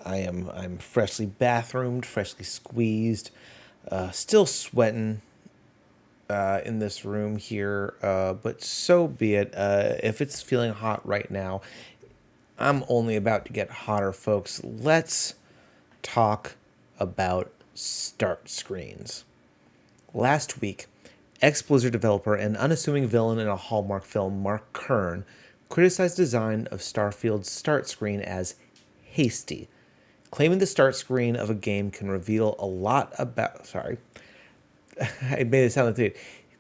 I'm freshly bathroomed, freshly squeezed, still sweating in this room here, but so be it. If it's feeling hot right now, I'm only about to get hotter, folks. Let's talk about start screens. Last week, ex-Blizzard developer and unassuming villain in a Hallmark film, Mark Kern, criticized the design of Starfield's start screen as hasty, claiming the start screen of a game can reveal a lot about... Sorry, I made it sound like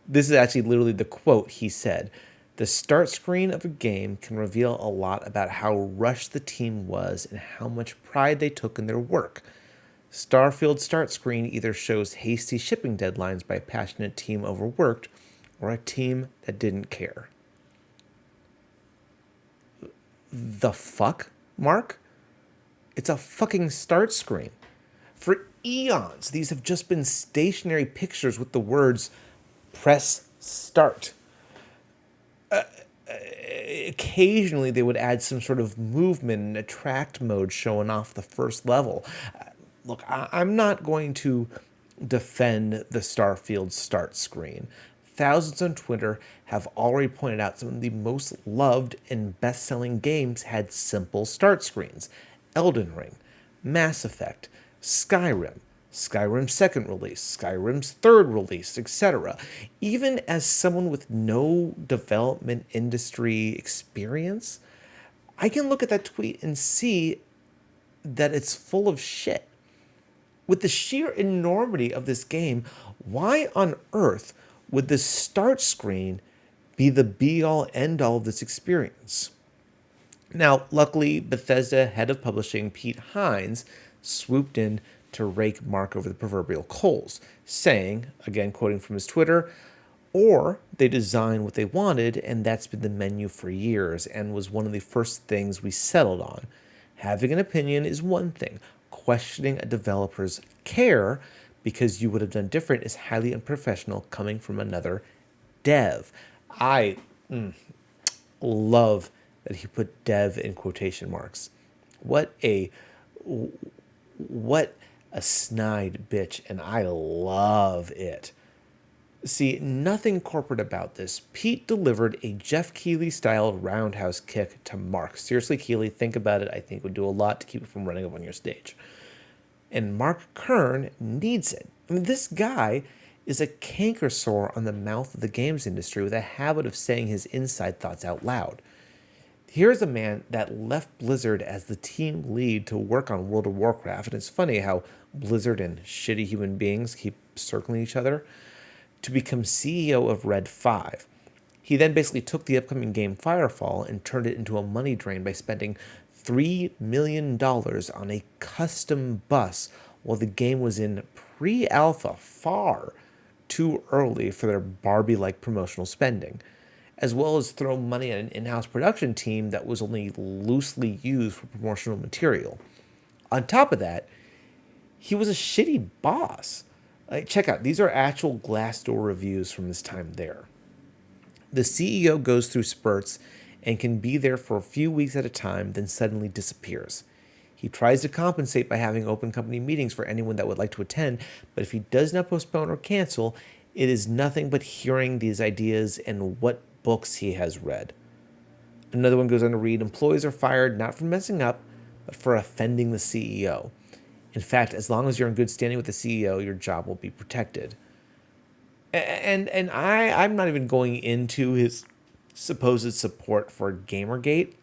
this is actually literally the quote he said. The start screen of a game can reveal a lot about how rushed the team was and how much pride they took in their work. Starfield's start screen either shows hasty shipping deadlines by a passionate team overworked or a team that didn't care. The fuck, Mark? It's a fucking start screen. For eons, these have just been stationary pictures with the words, press start. Occasionally, they would add some sort of movement and attract mode showing off the first level. Look, I'm not going to defend the Starfield start screen. Thousands on Twitter have already pointed out some of the most loved and best-selling games had simple start screens. Elden Ring, Mass Effect, Skyrim, Skyrim's second release, Skyrim's third release, etc. Even as someone with no development industry experience, I can look at that tweet and see that it's full of shit. With the sheer enormity of this game, why on earth would the start screen be the be-all, end-all of this experience? Now, luckily, Bethesda head of publishing Pete Hines swooped in to rake Mark over the proverbial coals, saying, again quoting from his Twitter, or they designed what they wanted, and that's been the menu for years and was one of the first things we settled on. Having an opinion is one thing. Questioning a developer's care because you would have done different is highly unprofessional coming from another dev. I love that he put dev in quotation marks. What a snide bitch, and I love it. See, nothing corporate about this. Pete delivered a Jeff Keighley-style roundhouse kick to Mark. Seriously, Keighley, think about it. I think it would do a lot to keep it from running up on your stage. And Mark Kern needs it. I mean, this guy is a canker sore on the mouth of the games industry with a habit of saying his inside thoughts out loud. Here's a man that left Blizzard as the team lead to work on World of Warcraft, and it's funny how Blizzard and shitty human beings keep circling each other, to become CEO of Red 5. He then basically took the upcoming game Firefall and turned it into a money drain by spending $3 million on a custom bus while the game was in pre-alpha, far too early for their Barbie-like promotional spending, as well as throw money at an in-house production team that was only loosely used for promotional material. On top of that, he was a shitty boss. Check out, these are actual Glassdoor reviews from his time there. The CEO goes through spurts and can be there for a few weeks at a time, then suddenly disappears. He tries to compensate by having open company meetings for anyone that would like to attend, but if he does not postpone or cancel, it is nothing but hearing these ideas and what books he has read. Another one goes on to read, employees are fired not for messing up, but for offending the CEO. In fact, as long as you're in good standing with the CEO, your job will be protected. And I'm not even going into his supposed support for Gamergate.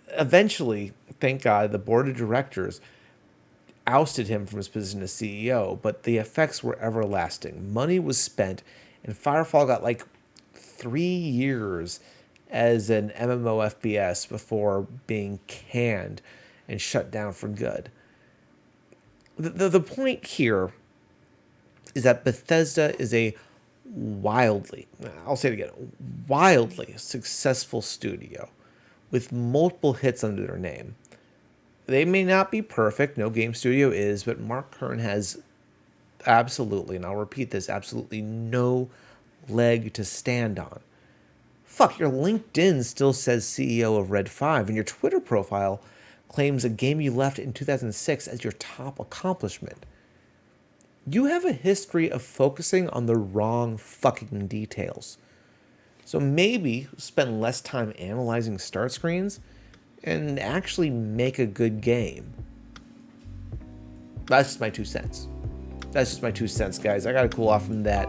Eventually, thank God, the board of directors ousted him from his position as CEO, but the effects were everlasting. Money was spent, and Firefall got 3 years as an MMO FPS before being canned and shut down for good. The point here is that Bethesda is a I'll say it again, wildly successful studio with multiple hits under their name. They may not be perfect, no game studio is, but Mark Kern has absolutely, and I'll repeat this, absolutely no leg to stand on. Fuck, your LinkedIn still says CEO of Red 5, and your Twitter profile claims a game you left in 2006 as your top accomplishment. You have a history of focusing on the wrong fucking details. So maybe spend less time analyzing start screens and actually make a good game. That's just my 2 cents. That's just my 2 cents, guys. I gotta cool off from that.